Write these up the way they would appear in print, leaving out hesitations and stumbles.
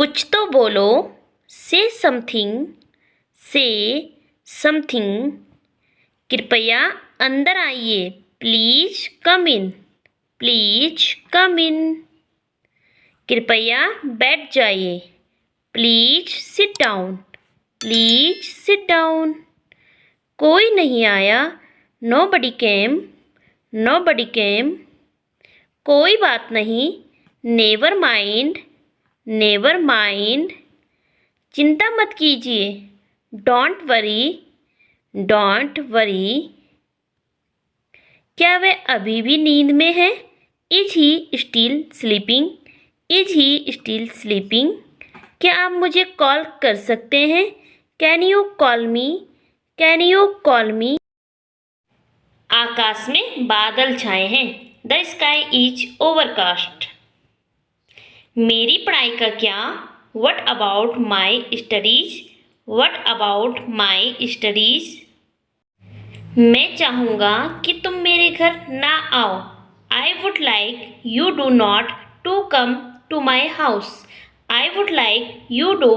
कुछ तो बोलो, से समथिंग, से समथिंग। कृपया अंदर आइए, please come in, please come इन। कृपया बैठ जाइए, please sit down, please sit down. कोई नहीं आया, नोबडी केम, नोबडी केम। कोई बात नहीं, नेवर माइंड, नेवर माइंड। चिंता मत कीजिए, डोंट वरी, डोंट वरी। क्या वह अभी भी नींद में है? Is he still sleeping, is he still sleeping. क्या आप मुझे कॉल कर सकते हैं? Can you call me, can you call me. आकाश में बादल छाए हैं, द स्काई इज ओवरकास्ट। मेरी पढ़ाई का क्या? What about my studies, what about my studies. मैं चाहूँगा कि तुम मेरे घर ना आओ। I would like you do not to come to my house, I would like you do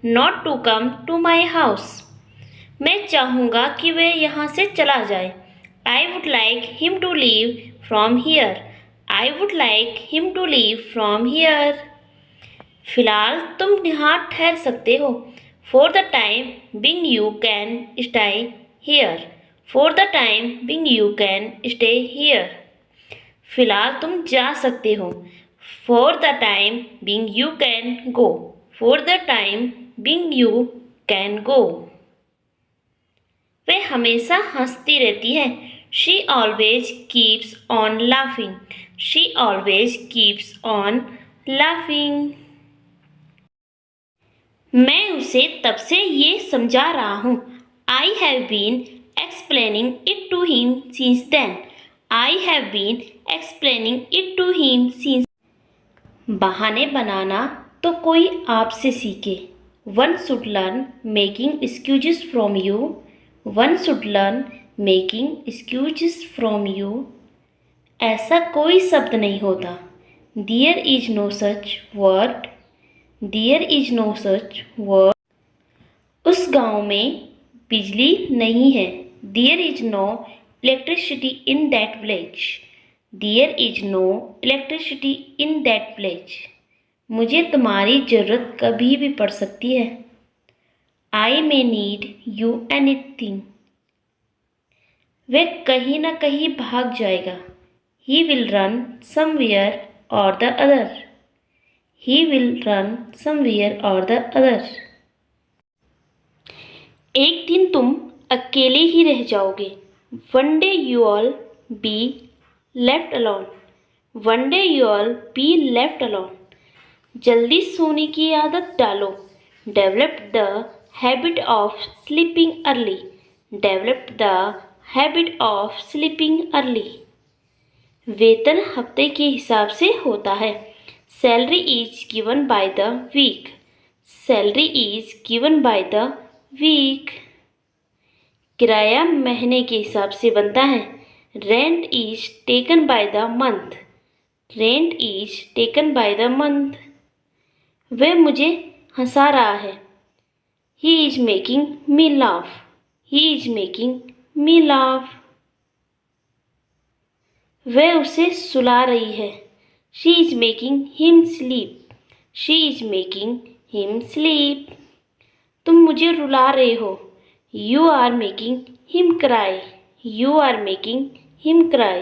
not to come to my house. मैं चाहूँगा कि वह यहाँ से चला जाए। I would like him to leave from here, I would like him to leave from here. फिलहाल तुम यहाँ ठहर सकते हो। For the time being you can stay here, for the time being you can stay here. फिलहाल तुम जा सकते हो। For the time being you can go, for the time being you can go. वह हमेशा हंसती रहती है। She always keeps on laughing, she always keeps on laughing. मैं उसे तब से ये समझा रहा हूँ। I have been explaining it to him since then, I have been explaining it to him since. बहाने बनाना तो कोई आपसे सीखे। One should learn making excuses from you, one should learn making excuses from you. ऐसा कोई शब्द नहीं होता। There is no such word, there is no such word. उस गांव में बिजली नहीं है। There is no electricity in that village, there is no electricity in that village. मुझे तुम्हारी ज़रूरत कभी भी पड़ सकती है। आई मे नीड यू एनीथिंग। वह कहीं ना कहीं भाग जाएगा। ही विल रन समवेयर और the other, he will run somewhere or the other। एक दिन तुम अकेले ही रह जाओगे। One day you all be left alone, one day you all be left alone। जल्दी सोने की आदत डालो। Develop the habit of sleeping early, develop the habit of sleeping early। वेतन हफ्ते के हिसाब से होता है। Salary is given by the week, salary is given by the week। किराया महीने के हिसाब से बनता है। Rent is taken by the month, rent is taken by the month। वह मुझे हंसा रहा है। He is making me laugh, he is making me laugh। वह उसे सुला रही है। She is making him sleep, she is making him sleep। तुम मुझे रुला रहे हो। You are making him cry, you are making him cry।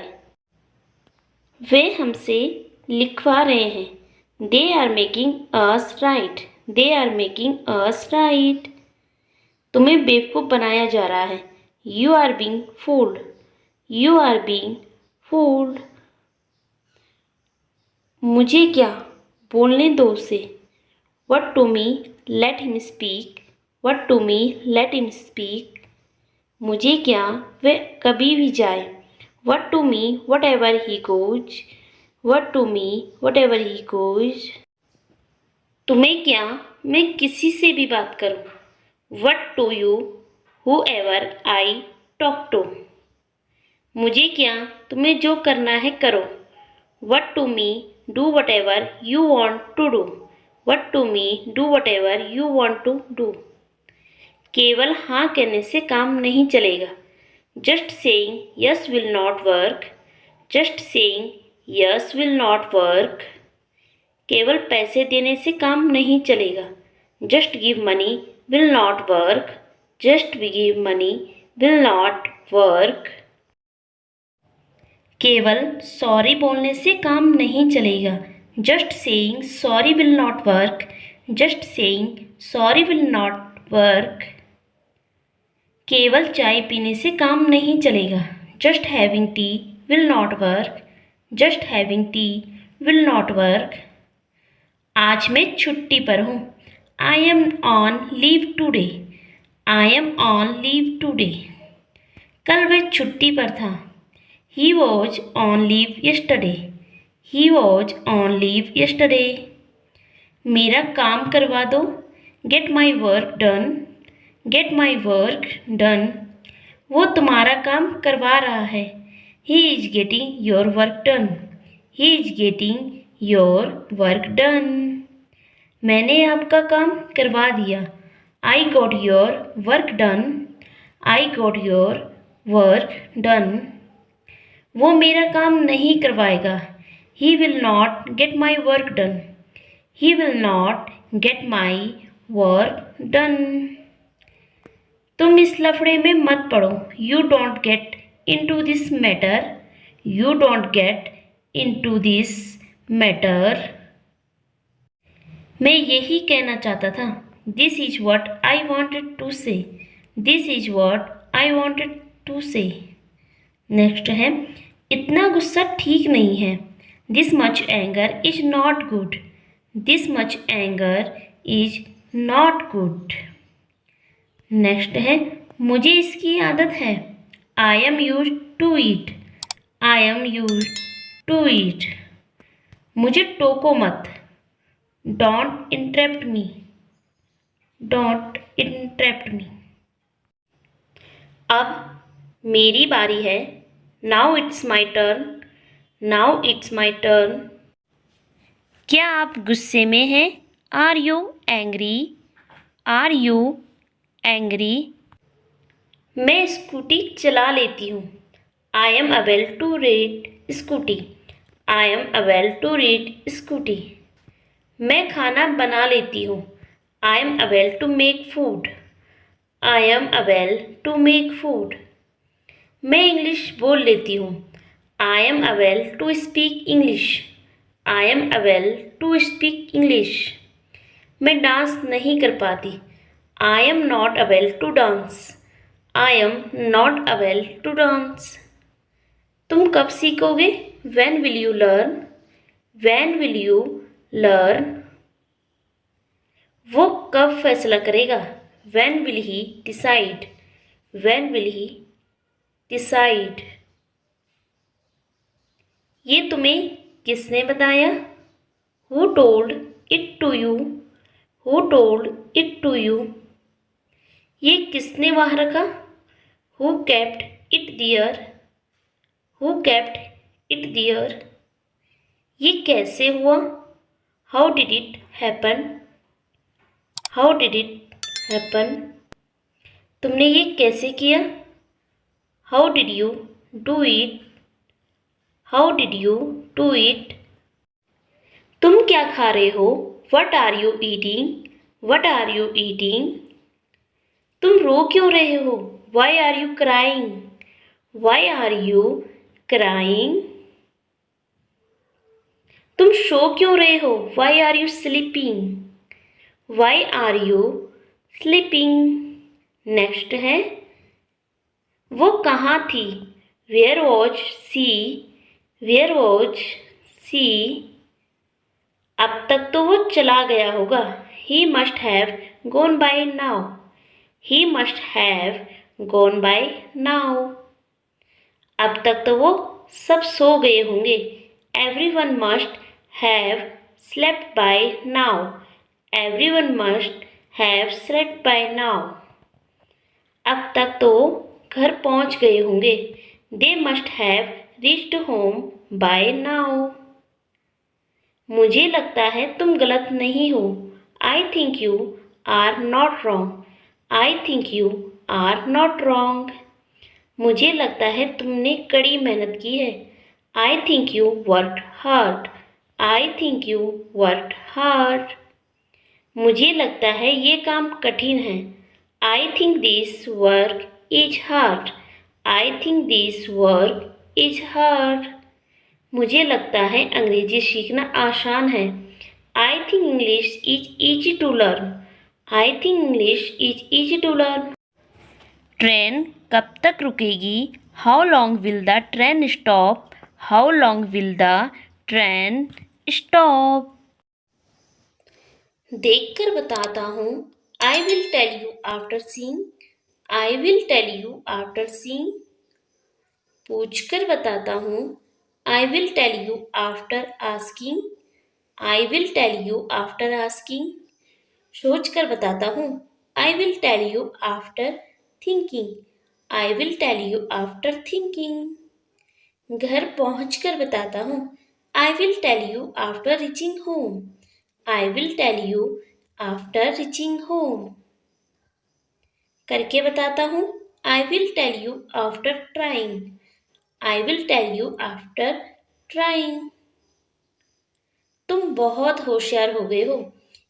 वे हमसे लिखवा रहे हैं। They are making us write, they are making us write। तुम्हें बेवकूफ़ बनाया जा रहा है। You are being fooled, you are being fooled। मुझे क्या, बोलने दो उसे। What to me, let him speak, what to me, let him speak। मुझे क्या, वह कभी भी जाए। What to me, whatever he goes, what to me, whatever he goes। तुम्हें क्या, मैं किसी से भी बात करूं। What to you, whoever I talk to। मुझे क्या, तुम्हें जो करना है करो। What to me, do whatever you want to do, What to me, do whatever you want to do. केवल हाँ कहने से काम नहीं चलेगा. Just saying yes will not work. Just saying yes will not work. केवल पैसे देने से काम नहीं चलेगा. Just give money will not work. Just give money will not work. केवल सॉरी बोलने से काम नहीं चलेगा. Just saying sorry will not work. Just saying sorry will not work. केवल चाय पीने से काम नहीं चलेगा. Just having tea will not work. Just having tea will not work. आज मैं छुट्टी पर हूँ. I am on leave today. I am on leave today. कल वह छुट्टी पर था. He was on leave yesterday. He was on leave yesterday. मेरा काम करवा दो. Get my work done. Get my work done. वो तुम्हारा काम करवा रहा है. He is getting your work done. He is getting your work done. मैंने आपका काम करवा दिया. I got your work done. I got your work done. वो मेरा काम नहीं करवाएगा. He will not get my work done. He will not get my work done. तुम इस लफड़े में मत पड़ो. You don't get into this matter. You don't get into this matter. मैं यही कहना चाहता था. This is what I wanted to say. This is what I wanted to say. Next है, इतना गुस्सा ठीक नहीं है. This much anger is not good. This much anger is not good. Next है, मुझे इसकी आदत है. I am used to it. I am used to it. मुझे टोको मत. Don't interrupt me. Don't interrupt me. अब मेरी बारी है. Now it's my turn. Now it's my turn. क्या आप गुस्से में हैं? Are you angry? Are you angry? मैं स्कूटी चला लेती हूँ. I am able to read scooty. I am able to read scooty. मैं खाना बना लेती हूँ. I am able to make food. I am able to make food. मैं इंग्लिश बोल लेती हूँ. I am able to speak English. I am able to speak English. मैं डांस नहीं कर पाती. I am not able to dance. I am not able to dance. तुम कब सीखोगे? When will you learn? When will you learn? वो कब फैसला करेगा? When will he decide? When will he decide? ये तुम्हें किसने बताया? Who told it to you? Who told it to you? ये किसने वहाँ रखा? Who kept it there? Who kept it there? ये कैसे हुआ? How did it happen? How did it happen? तुमने ये कैसे किया? How did you do it? How did you do it? तुम क्या खा रहे हो? What are you eating? What are you eating? तुम रो क्यों रहे हो? Why are you crying? Why are you crying? तुम सो क्यों रहे हो? Why are you sleeping? Why are you sleeping? Next है, वो कहाँ थी? Where was she? Where was she? अब तक तो वो चला गया होगा. He must have gone by now. He must have gone by now. अब तक तो वो सब सो गए होंगे. Everyone must have slept by now. Everyone must have slept by now. अब तक तो घर पहुंच गए होंगे. They must have reached home by now. मुझे लगता है तुम गलत नहीं हो। I think you are not wrong. I think you are not wrong. मुझे लगता है तुमने कड़ी मेहनत की है। I think you worked hard. I think you worked hard. मुझे लगता है ये काम कठिन है। I think this work is hard. I think this work is hard. मुझे लगता है अंग्रेजी सीखना आसान है। I think English is easy to learn. I think English is easy to learn. Train कब तक रुकेगी? How long will the train stop? How long will the train stop? देख कर बताता हूँ। I will tell you after seeing. I will tell you after seeing. पूछ कर बताता हूँ। I will tell you after asking. I will tell you after asking. सोच कर बताता हूँ। I will tell you after thinking. I will tell you after thinking. घर पहुँच कर बताता हूँ। I will tell you after reaching home. I will tell you after reaching home. करके बताता हूँ। I will tell you after trying. I will tell you after trying. तुम बहुत होशियार हो गए हो।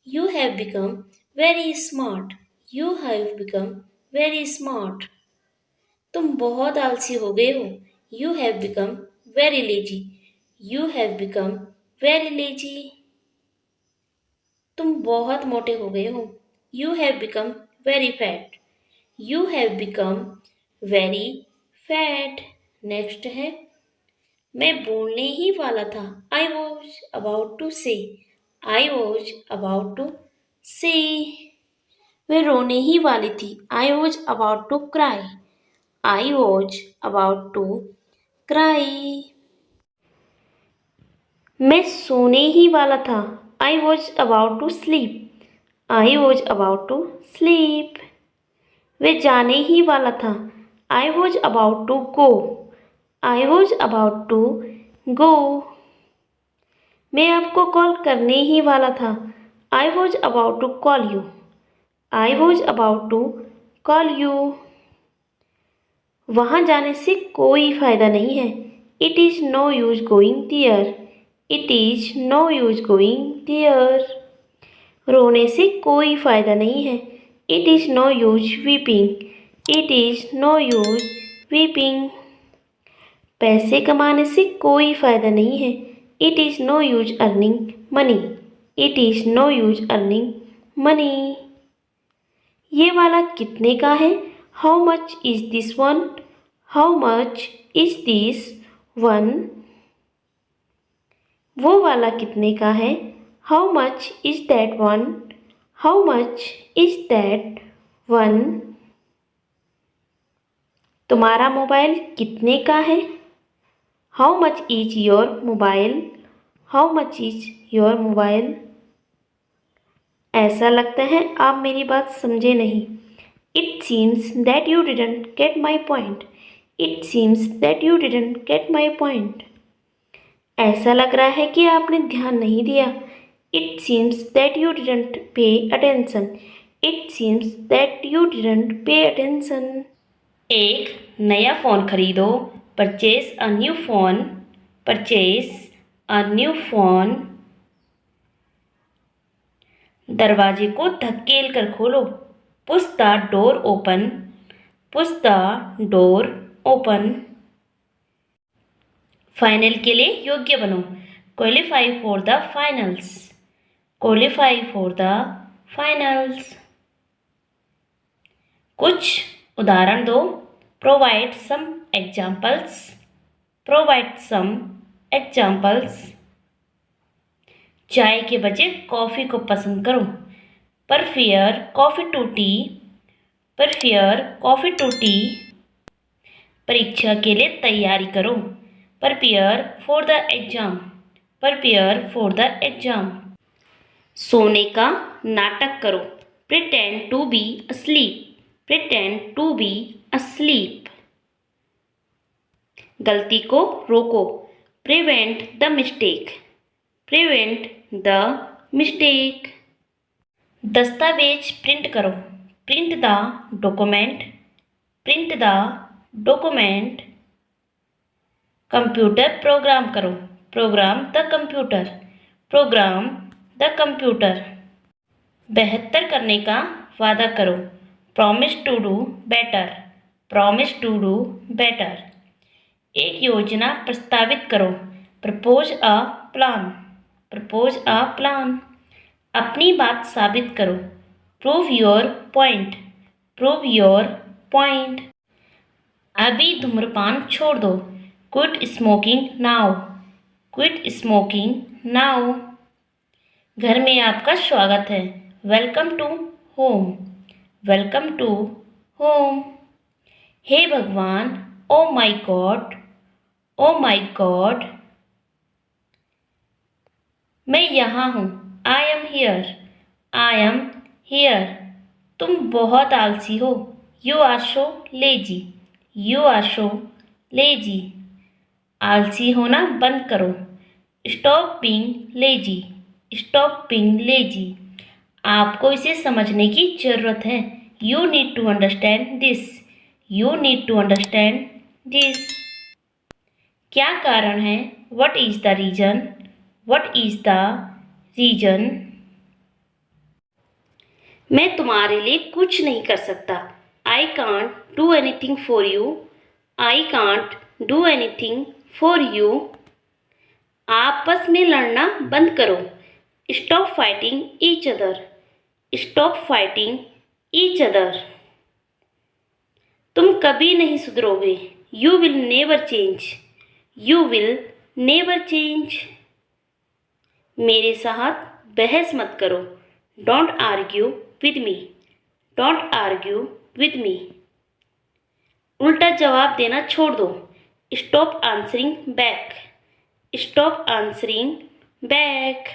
You have become very smart. You have become very smart. तुम बहुत आलसी हो गए हो। You have become very lazy. You have become very lazy. तुम बहुत मोटे हो गए हो। You have become very fat. You have become very fat. Next है, मैं बोलने ही वाला था। I was about to say. I was about to से। मैं रोने ही वाली थी। I was about to cry. I was about to cry. मैं सोने ही वाला था। I was about to sleep. I was about to sleep. वे जाने ही वाला था। I was about to go. I was about to go. मैं आपको कॉल करने ही वाला था। I was about to call you. I was about to call you. वहाँ जाने से कोई फ़ायदा नहीं है। It is no use going there. It is no use going there. रोने से कोई फ़ायदा नहीं है। It is no use weeping. It is no use weeping. पैसे कमाने से कोई फ़ायदा नहीं है। It is no use earning money. It is no use earning money. ये वाला कितने का है? How much is this one? How much is this one? वो वाला कितने का है? How much is that one? How much is that one? तुम्हारा मोबाइल कितने का है? How much is your mobile? How much is your mobile? ऐसा लगता है आप मेरी बात समझे नहीं। It seems that you didn't get my point. It seems that you didn't get my point. ऐसा लग रहा है कि आपने ध्यान नहीं दिया। It seems that you didn't pay attention. It seems that you didn't pay attention. एक नया फ़ोन खरीदो। Purchase a new phone. Purchase a new phone. दरवाजे को धकेल कर खोलो। Push the door open. Push the door open. Final के लिए योग्य बनो। Qualify for the finals. Qualify for the finals. कुछ उदाहरण दो। Provide some examples. Provide some examples. चाय के बजाय कॉफ़ी को पसंद करो। Prefer coffee to tea. Prefer coffee to tea. परीक्षा के लिए तैयारी करो। Prepare for the exam. Prepare for the exam. सोने का नाटक करो। Pretend to be asleep. Pretend to be asleep. गलती को रोको। Prevent the mistake. prevent the mistake. दस्तावेज प्रिंट करो, print the document, print the document. Computer program करो, program the computer, program the computer. बेहतर करने का वादा करो, promise to do better, promise to do better. एक योजना प्रस्तावित करो, propose a plan, propose a plan. अपनी बात साबित करो, prove your point, prove your point. अभी धूम्रपान छोड़ दो, quit smoking now, quit smoking now. घर में आपका स्वागत है, welcome to home, welcome to home. हे भगवान, oh my God, oh my God. मैं यहाँ हूँ, I am here, I am here. तुम बहुत आलसी हो, you are so lazy, you are so lazy. आलसी होना बंद करो, stop being lazy, stop being lazy. आपको इसे समझने की जरूरत है, you need to understand this, you need to understand this. क्या कारण है, what is the reason, what is the reason. मैं तुम्हारे लिए कुछ नहीं कर सकता, I can't do anything for you, I can't do anything for you. आपस में लड़ना बंद करो, stop fighting each other, stop fighting each other. तुम कभी नहीं सुधरोगे, you will never change, you will never change. मेरे साथ बहस मत करो, don't argue with me, don't argue with me. उल्टा जवाब देना छोड़ दो, stop answering back, stop answering back.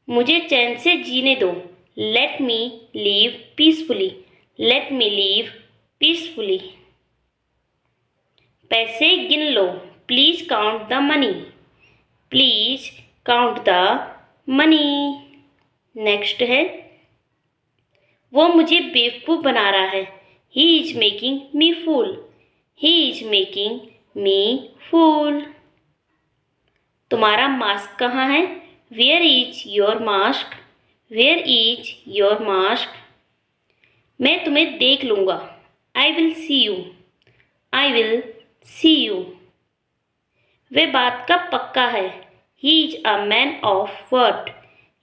मुझे चैन से जीने दो, let me live peacefully, let me live peacefully. पैसे गिन लो, please count the money, please count the money. Next है, वो मुझे बेवकूफ़ बना रहा है, he is making me fool, he is making me fool. तुम्हारा मास्क कहाँ है, where is your mask, where is your mask. मैं तुम्हें देख लूँगा, I will see you, I will see you. वे बात का पक्का है, he is a man of word,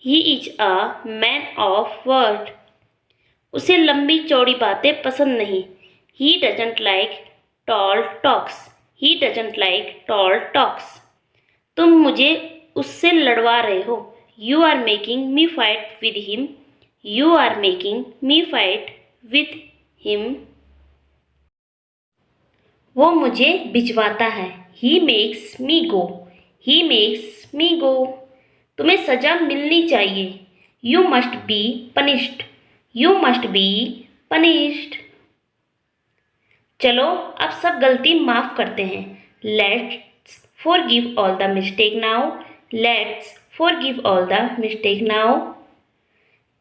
he is a man of word. उसे लंबी चौड़ी बातें पसंद नहीं, he doesn't like tall talks, he doesn't like tall talks. तुम मुझे उससे लड़वा रहे हो, you are making me fight with him, you are making me fight with him. वो मुझे भिजवाता है, he makes me go, he makes me गो। तुम्हें सजा मिलनी चाहिए, you must be punished, you must be punished. चलो अब सब गलती माफ करते हैं, let's forgive all the mistake now, let's forgive all the mistake now.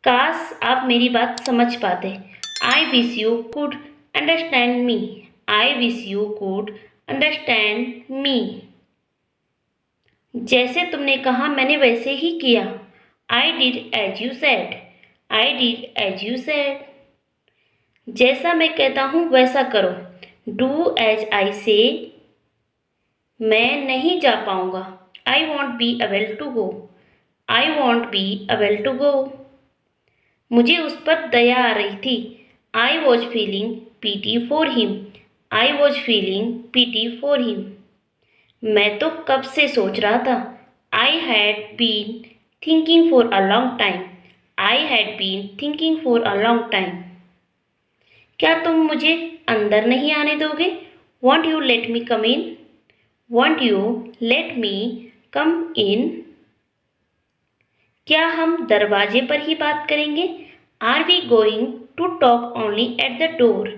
काश आप मेरी बात समझ पाते, I wish you could understand me, I wish you could understand me. जैसे तुमने कहा मैंने वैसे ही किया, I did as you said, I did as you said. जैसा मैं कहता हूँ वैसा करो, डू एज आई से। मैं नहीं जा पाऊँगा, I won't be able to go, I won't be able to go. मुझे उस पर दया आ रही थी, I was feeling pity for him, I was feeling pity for him. मैं तो कब से सोच रहा था, I had been thinking for a long time, I had been thinking for a long time. क्या तुम मुझे अंदर नहीं आने दोगे, won't you let me come in, won't you let me come in. क्या हम दरवाजे पर ही बात करेंगे, are we going to talk only at the door,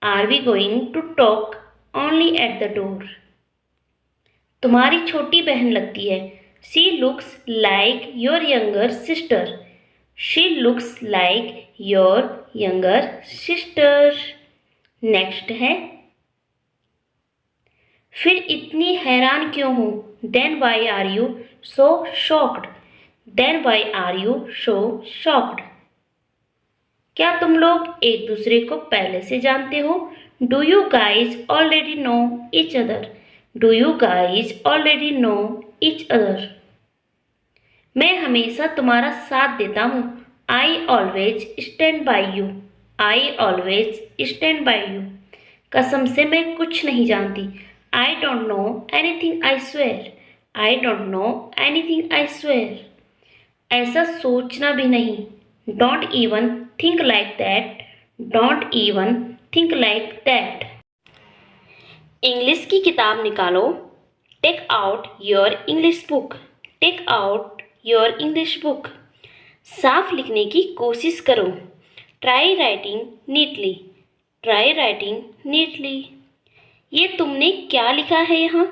are we going to talk only at the door. तुम्हारी छोटी बहन लगती है, She looks like your younger sister. She looks like your younger sister. Next है, फिर इतनी हैरान क्यों हो? Then why are you so shocked? Then why are you so shocked? क्या तुम लोग एक दूसरे को पहले से जानते हो? Do you guys already know each other? Do you guys already know each other? मैं हमेशा तुम्हारा साथ देता हूँ. I always stand by you. I always stand by you. कसम से मैं कुछ नहीं जानती. I don't know anything, I swear. I don't know anything, I swear. ऐसा सोचना भी नहीं. Don't even think like that. Don't even think like that. English की किताब निकालो. Take out your English book. Take out your English book. साफ लिखने की कोशिश करो. Try writing neatly. Try writing neatly. ये तुमने क्या लिखा है यहाँ?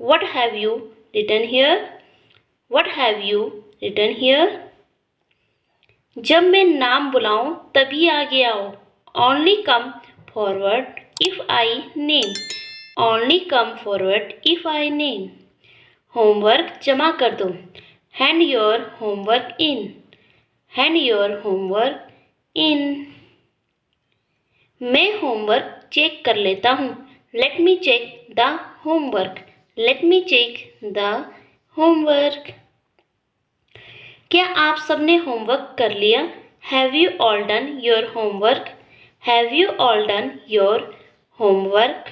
What have you written here? What have you written here? जब मैं नाम बुलाऊं तभी आगे आओ. Only come forward if I name. Only come forward if I name. Homework जमा कर दो. Hand your homework in. Hand your homework in. मैं होमवर्क चेक कर लेता हूँ. Let me check the homework. Let me check the homework. क्या आप सबने होमवर्क कर लिया? Have you all done your homework? Have you all done your homework?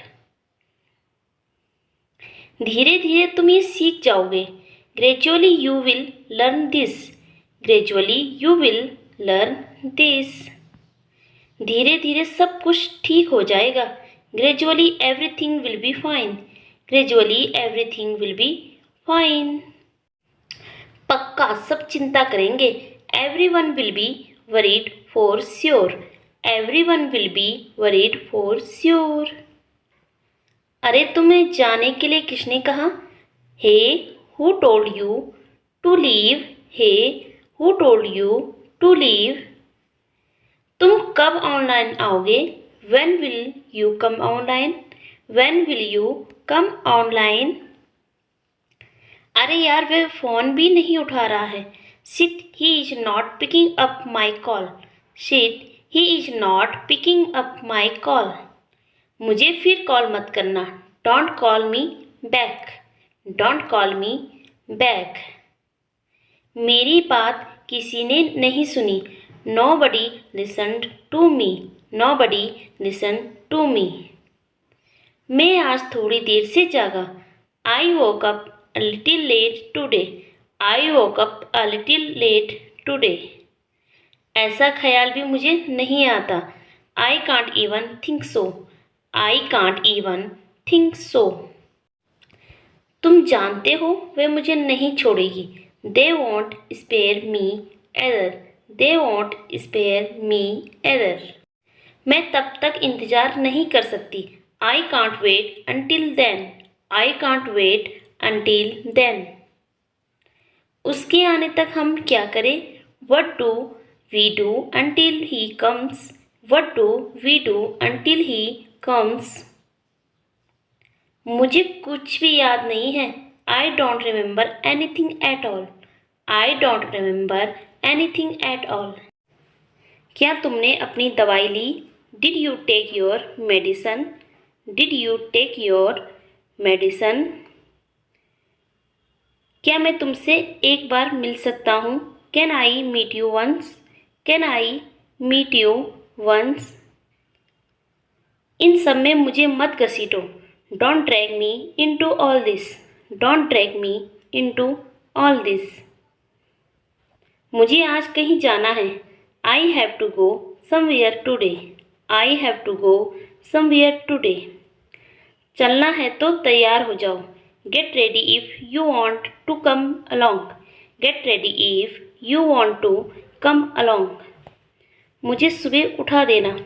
धीरे धीरे तुम ये सीख जाओगे. Gradually you will learn this. Gradually you will learn this. धीरे धीरे सब कुछ ठीक हो जाएगा. Gradually everything will be fine. Gradually everything will be fine. पक्का सब चिंता करेंगे. Everyone will be worried for sure. Everyone will be worried for sure. अरे तुम्हें जाने के लिए किसने कहा? Hey, who told you to leave? Hey, who told you to leave? तुम कब ऑनलाइन आओगे? When will you come online? When will you come online? अरे यार वह फ़ोन भी नहीं उठा रहा है. Shit, he is not picking up my call. Shit, he is not picking up my call. मुझे फिर कॉल मत करना. Don't call me back. Don't call me back. मेरी बात किसी ने नहीं सुनी. Nobody listened to me. Nobody listened to me. मैं आज थोड़ी देर से जागा. I woke up a little late today. I woke up a little late today. ऐसा ख्याल भी मुझे नहीं आता. I can't even think so. I can't even think so. तुम जानते हो वे मुझे नहीं छोड़ेगी. They won't spare me either. They won't spare me either. मैं तब तक इंतज़ार नहीं कर सकती. I can't wait until then. I can't wait until then. उसके आने तक हम क्या करें? What do we do until he comes? What do we do until he comes? मुझे कुछ भी याद नहीं है. I don't remember anything at all. I don't remember anything at all. क्या तुमने अपनी दवाई ली? Did you take your medicine? Did you take your medicine? क्या मैं तुमसे एक बार मिल सकता हूँ? Can I meet you once? Can I meet you once? इन सब में मुझे मत घसीटो. Don't drag me into all this. Don't drag me into all this. मुझे आज कहीं जाना है. I have to go somewhere today. I have to go somewhere today. चलना है तो तैयार हो जाओ. Get ready if you want to come along. Get ready if you want to come along. मुझे सुबह उठा देना.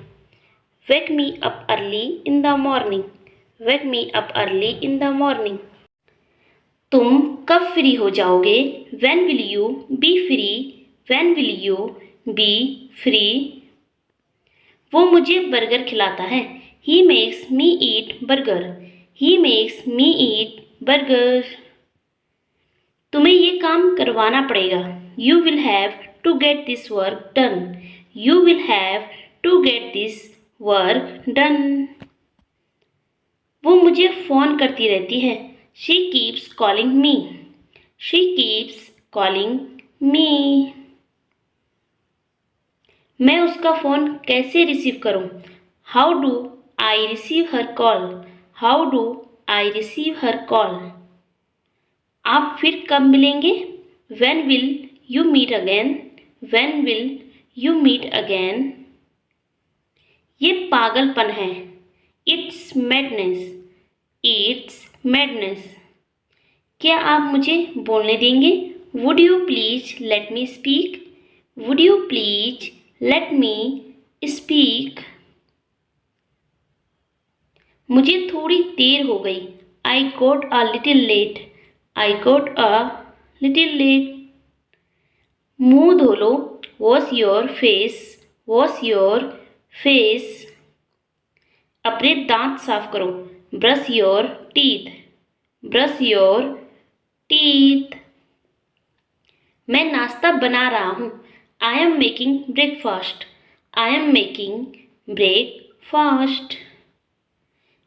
Wake me up early in the morning. Wake me up early in the morning. तुम कब फ्री हो जाओगे? When will you be free? When will you be free? वो मुझे बर्गर खिलाता है। He makes me eat burger. He makes me eat burger. तुम्हें ये काम करवाना पड़ेगा। You will have to get this work done. You will have to get this work done. वो मुझे फ़ोन करती रहती है। She keeps calling me. She keeps calling me. मैं उसका फ़ोन कैसे रिसीव करूं? How do I receive her call? How do I receive her call? आप फिर कब मिलेंगे? When will you meet again? When will you meet again? ये पागलपन है। It's madness. It's madness. क्या आप मुझे बोलने देंगे? Would you please let me speak? Would you please let me speak? मुझे थोड़ी देर हो गई। I got a little late. I got a little late. मुंह धो लो। Wash your face. Wash your face. अपने दांत साफ करो। Brush your teeth. Brush your teeth. मैं नाश्ता बना रहा हूँ। I am making breakfast. I am making breakfast.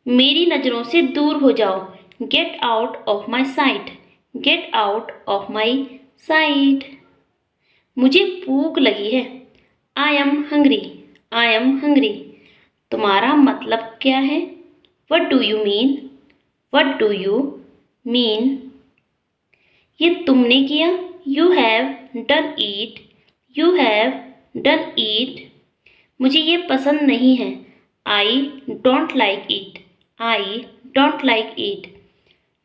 मेरी नज़रों से दूर हो जाओ। Get out of my sight. Get out of my sight. मुझे भूख लगी है। I am hungry. I am hungry. तुम्हारा मतलब क्या है? What do you mean? What do you mean? ये तुमने किया। You have done it. You have done it. मुझे ये पसंद नहीं है। I don't like it. I don't like it.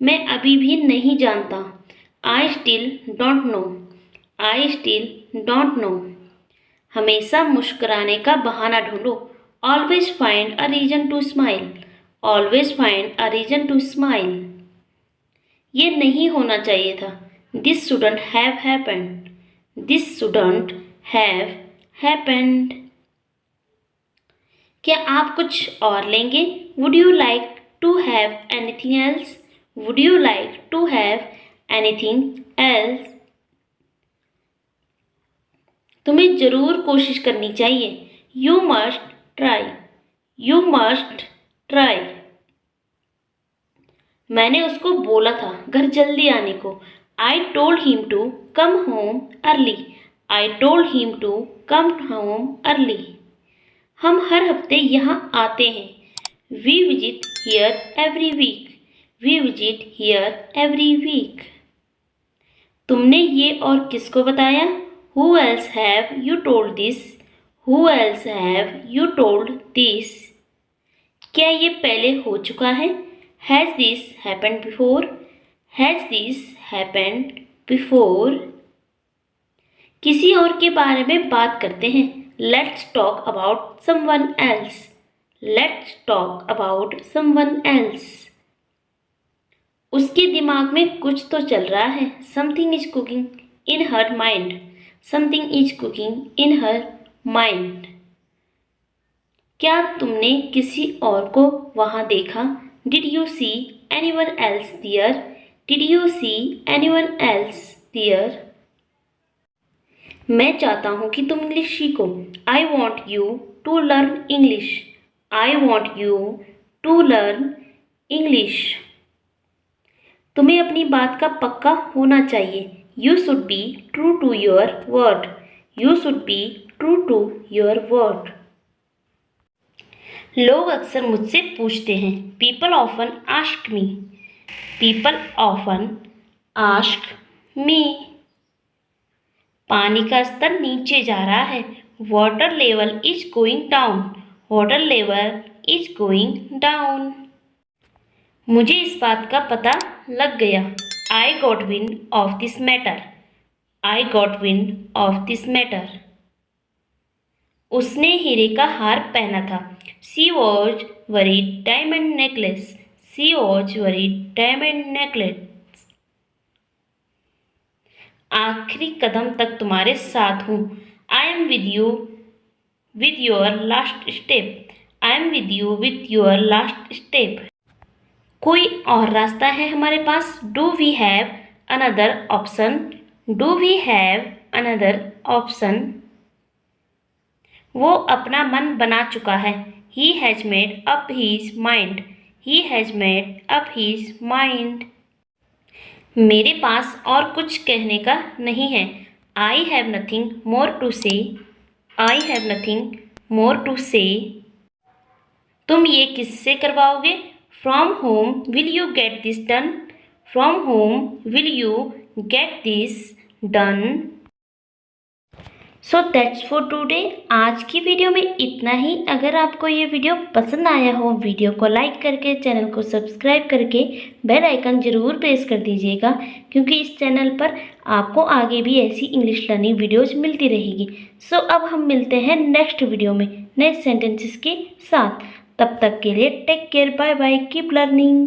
मैं अभी भी नहीं जानता। I still don't know. I still don't know. हमेशा मुस्कुराने का बहाना ढूंढो। Always find a reason to smile. Always find a reason to smile. ये नहीं होना चाहिए था। This shouldn't have happened. This shouldn't have happened. क्या आप कुछ और लेंगे? Would you like to have anything else? Would you like to have anything else? तुम्हें जरूर कोशिश करनी चाहिए। You must try. You must try. मैंने उसको बोला था घर जल्दी आने को। I told him to come home early. I told him to come home early. हम हर हफ्ते यहाँ आते हैं। We visit here every week. We visit here every week. तुमने ये और किसको बताया? Who else have you told this? Who else have you told this? क्या ये पहले हो चुका है? Has this happened before? Has this happened before? किसी और के बारे में बात करते हैं। Let's talk about someone else. Let's talk about someone else. उसके दिमाग में कुछ तो चल रहा है। Something is cooking in her mind. Something is cooking in her mind. क्या तुमने किसी और को वहाँ देखा? Did you see anyone else there? Did you see anyone else there? मैं चाहता हूँ कि तुम इंग्लिश सीखो। I want you to learn English. I want you to learn English. तुम्हें अपनी बात का पक्का होना चाहिए। You should be true to your word. You should be true to your word. लोग अक्सर मुझसे पूछते हैं। People often ask me. People often ask me. पानी का स्तर नीचे जा रहा है। Water level is going down. Water level is going down. मुझे इस बात का पता लग गया। I got wind of this matter. I got wind of this matter. उसने हीरे का हार पहना था। She was wearing diamond necklace. She was wearing diamond necklace. आखिरी कदम तक तुम्हारे साथ हूँ। I am with you with your last step. I am with you with your last step. कोई और रास्ता है हमारे पास? Do we have another option? Do we have another option? वो अपना मन बना चुका है। He has made up his mind. He has made up his mind. मेरे पास और कुछ कहने का नहीं है। I have nothing more to say. I have nothing more to से। तुम ये किससे करवाओगे? From home will you get this done. From home will you get this done. So that's for today. आज की वीडियो में इतना ही। अगर आपको ये वीडियो पसंद आया हो, वीडियो को लाइक करके चैनल को सब्सक्राइब करके बेल आइकन ज़रूर प्रेस कर दीजिएगा, क्योंकि इस चैनल पर आपको आगे भी ऐसी इंग्लिश लर्निंग वीडियोज़ मिलती रहेगी। सो अब हम मिलते हैं नेक्स्ट वीडियो में नए सेंटेंसेस के साथ। तब तक के लिए take care, bye bye, keep learning.